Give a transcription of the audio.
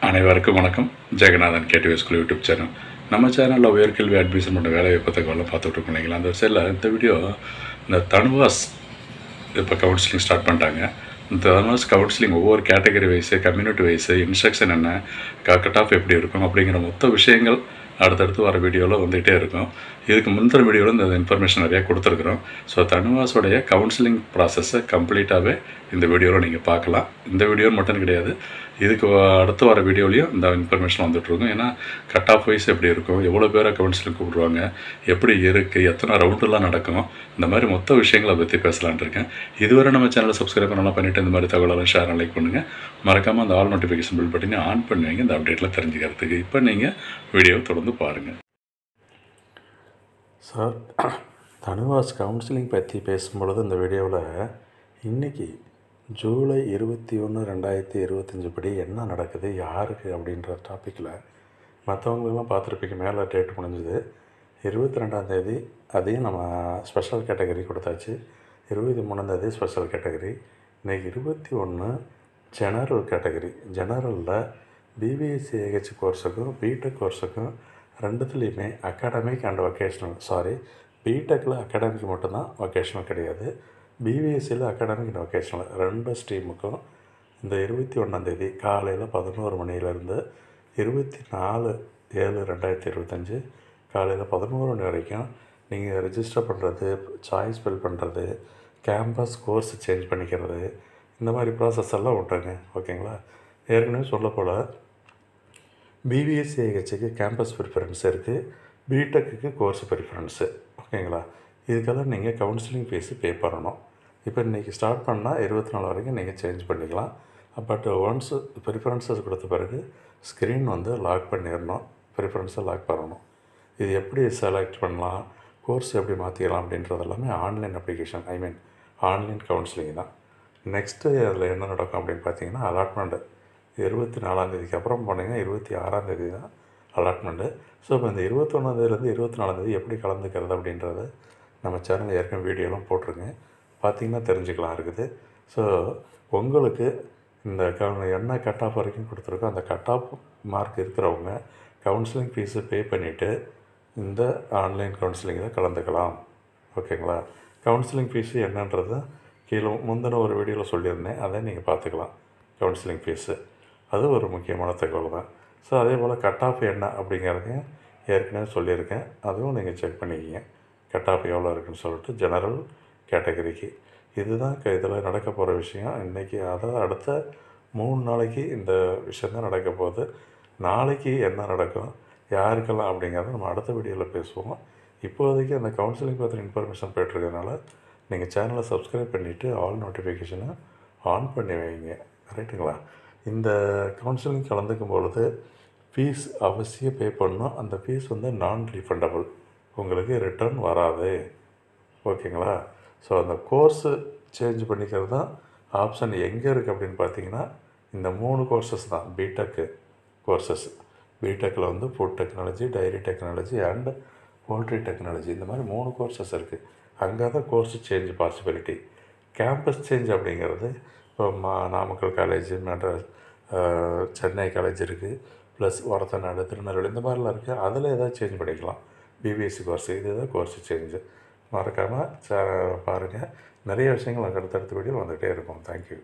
அனைவருக்கும் வணக்கம். Jeganathan KTV school YouTube channel. நம்ம சேனலில் உயர்கல்வி அட்மிஷன் பண்ணுற வேலைவாய்ப்பு தகவலாம் பார்த்துட்ருக்கோம் இல்லைங்களா. அந்த வரிசையில் இந்த வீடியோ இந்த தனுவாஸ் இப்போ கவுன்சிலிங் ஸ்டார்ட் பண்ணிட்டாங்க. இந்த தனுவாஸ் கவுன்சிலிங் ஒவ்வொரு category wise, community wise, instruction என்ன, கட் ஆஃப் எப்படி இருக்கும் அப்படிங்கிற மொத்த விஷயங்கள் அடுத்தடுத்து வர வீடியோவில் வந்துகிட்டே இருக்கும். இதுக்கு முந்தின வீடியோவில் இந்த இன்ஃபர்மேஷன் நிறையா கொடுத்துருக்குறோம். ஸோ தனுவாஸோடைய கவுன்சிலிங் ப்ராசஸை கம்ப்ளீட்டாகவே இந்த வீடியோவில் நீங்கள் பார்க்கலாம். இந்த வீடியோ மட்டும் கிடையாது, இதுக்கு அடுத்து வர வீடியோலையும் இந்த இன்ஃபர்மேஷன் வந்துட்டுருக்கும். ஏன்னா கட் ஆஃப் வைஸ் எப்படி இருக்கும், எவ்வளோ பேரை கவுன்சிலிங் கூப்பிடுவாங்க, எப்படி இருக்குது, எத்தனை ரவுண்டெலாம் நடக்கும், இந்த மாதிரி மொத்த விஷயங்களை பற்றி பேசலான் இருக்கேன். இதுவரை நம்ம சேனலை சப்ஸ்கிரைப் பண்ணலாம் பண்ணிவிட்டு இந்த மாதிரி தகவலெல்லாம் ஷேர் லைக் பண்ணுங்கள். மறக்காமல் அந்த ஆல் நோட்டிஃபிகேஷன் பில் பட்டினி ஆன் பண்ணுவீங்க இந்த அப்டேட்டில் தெரிஞ்சுக்கிறதுக்கு. இப்போ நீங்கள் வீடியோவை தொடர்ந்து பாருங்கள். சார், தனுவாஸ் கவுன்சிலிங் பற்றி பேசும்பொழுது இந்த வீடியோவில் இன்றைக்கி ஜூலை 21, 2025 படி என்ன நடக்குது, யாருக்கு அப்படின்ற டாப்பிக்கில் மற்றவங்களெல்லாம் பார்த்துருப்பீங்க. மேலே டேட் முடிஞ்சுது 22ஆந்தேதி. அதையும் நம்ம ஸ்பெஷல் கேட்டகரி கொடுத்தாச்சு. 23ஆந்தேதி ஸ்பெஷல் கேட்டகரி. இன்றைக்கி 21 ஜெனரல் கேட்டகரி. ஜெனரலில் பிபிஎஸ்சி ஏஹெச் கோர்ஸுக்கும் பிடெக் கோர்ஸுக்கும் ரெண்டுத்துலேயுமே அகாடமிக் அண்ட் வொகேஷ்னல், பிடெக்கில் அகாடமிக் மட்டும்தான், வொகேஷ்னல் கிடையாது. பிபிஎஸ்சியில் அகாடமிக் அண்ட் வொகேஷ்னல் ரெண்டு ஸ்ட்ரீமுக்கும் இந்த 21ஆந்தேதி காலையில் 11 மணிலேருந்து 24/7/2025 காலையில் 11 மணி வரைக்கும் நீங்கள் ரெஜிஸ்டர் பண்ணுறது, சாய்ஸ் ஃபில் பண்ணுறது, கேம்பஸ் கோர்ஸ் சேஞ்ச் பண்ணிக்கிறது, இந்த மாதிரி ப்ராசஸ் எல்லாம் விட்டுருங்க. ஓகேங்களா. ஏற்கனவே சொல்ல போல் பிபிஎஸ்சி ஏஹெச்சுக்கு கேம்பஸ் ப்ரிஃபரன்ஸ் இருக்குது, பிடெக்குக்கு கோர்ஸ் ப்ரிஃபரன்ஸு. ஓகேங்களா. இதுக்கெல்லாம் நீங்கள் கவுன்சிலிங் ஃபீஸு பே பண்ணணும். இப்போ இன்றைக்கி ஸ்டார்ட் பண்ணால் 24 வரைக்கும் நீங்கள் சேஞ்ச் பண்ணிக்கலாம். பட் ஒன்ஸ் ப்ரிஃபரன்ஸஸ் கொடுத்த பிறகு ஸ்க்ரீன் லாக் பண்ணிடணும், ப்ரிஃபரன்ஸை லாக் பண்ணணும். இது எப்படி செலக்ட் பண்ணலாம், கோர்ஸ் எப்படி மாற்றிக்கலாம் அப்படின்றது எல்லாமே ஆன்லைன் அப்ளிகேஷன், ஆன்லைன் கவுன்சிலிங் தான். நெக்ஸ்ட்டு அதில் என்ன நடக்கும் அப்படின்னு பார்த்தீங்கன்னா, அலாட்மெண்ட்டு 24ஆந்தேதிக்கு அப்புறம் போனீங்கன்னா 26ஆந்தேதி தான் அலாட்மெண்ட்டு. ஸோ இப்போ இந்த 21ஆந்தேதிலேருந்து 24ஆந்தேதி எப்படி கலந்துக்கிறது அப்படின்றத நம்ம சேனலில் ஏற்கனவே வீடியோலாம் போட்டிருங்க, பார்த்திங்கன்னா தெரிஞ்சுக்கலாம் இருக்குது. ஸோ உங்களுக்கு இந்த என்ன கட் ஆஃப் வரைக்கும் கொடுத்துருக்கோ அந்த கட் ஆஃப் மார்க் இருக்கிறவங்க கவுன்சிலிங் ஃபீஸு பே பண்ணிவிட்டு இந்த ஆன்லைன் கவுன்சிலிங்கில் கலந்துக்கலாம். ஓகேங்களா. கவுன்சிலிங் ஃபீஸு என்னன்றது கீழே முந்தின ஒரு வீடியோவில் சொல்லியிருந்தேன், அதை நீங்கள் பார்த்துக்கலாம். கவுன்சிலிங் ஃபீஸு அது ஒரு முக்கியமான தகவல் தான். ஸோ அதே போல் கட் ஆஃப் என்ன அப்படிங்கிறதையும் ஏற்கனவே சொல்லியிருக்கேன், அதுவும் நீங்கள் செக் பண்ணிக்கிங்க. கட் ஆஃப் எவ்வளோ இருக்குதுன்னு சொல்லிட்டு ஜெனரல் கேட்டகரிக்கு இதுதான் இதில் நடக்க போகிற விஷயம். இன்றைக்கி அதாவது அடுத்த 3 நாளைக்கு இந்த விஷயந்தான் நடக்க போகுது. நாளைக்கு என்ன நடக்கும், யாருக்கெல்லாம் அப்படிங்கிறத நம்ம அடுத்த வீடியோவில் பேசுவோம். இப்போதைக்கு அந்த கவுன்சிலிங் பற்றின இன்ஃபர்மேஷன் போய்ட்டுருக்கனால நீங்கள் சேனலை சப்ஸ்கிரைப் பண்ணிவிட்டு ஆல் நோட்டிஃபிகேஷனை ஆன் பண்ணி வைங்க. ரைட்டுங்களா. இந்த கவுன்சிலிங் கலந்துக்கும் பொழுது ஃபீஸ் அவசியம் பே பண்ணணும். அந்த ஃபீஸ் நான் ரீஃபண்டபிள், உங்களுக்கு ரிட்டர்ன் வராது. ஓகேங்களா. ஸோ அந்த கோர்ஸு சேஞ்ச் பண்ணிக்கிறது தான் ஆப்ஷன் எங்கே இருக்குது அப்படின்னு பார்த்தீங்கன்னா, இந்த 3 கோர்சஸ் தான் பிடெக்கு கோர்சஸ். பிடெக்கில் food technology, dairy technology and poultry technology, இந்த மாதிரி 3 கோர்சஸ் இருக்குது. அங்கே தான் course change possibility. Campus change அப்படிங்கிறது இப்போ நாமக்கல் காலேஜ், மெட்ராஸ், சென்னை காலேஜ் இருக்குது, ப்ளஸ் ஒரத்தநாடு, திருநெல்வேலி, இந்த மாதிரிலாம் இருக்குது. அதில் எதாவது சேஞ்ச் பண்ணிக்கலாம். பிபிஎஸ்சி கோர்ஸு இதுதான் கோர்ஸு சேஞ்சு. மறக்காமல் பாருங்கள். நிறைய விஷயங்கள் அடுத்தடுத்த வீடியோ வந்துகிட்டே இருக்கும். தேங்க்யூ.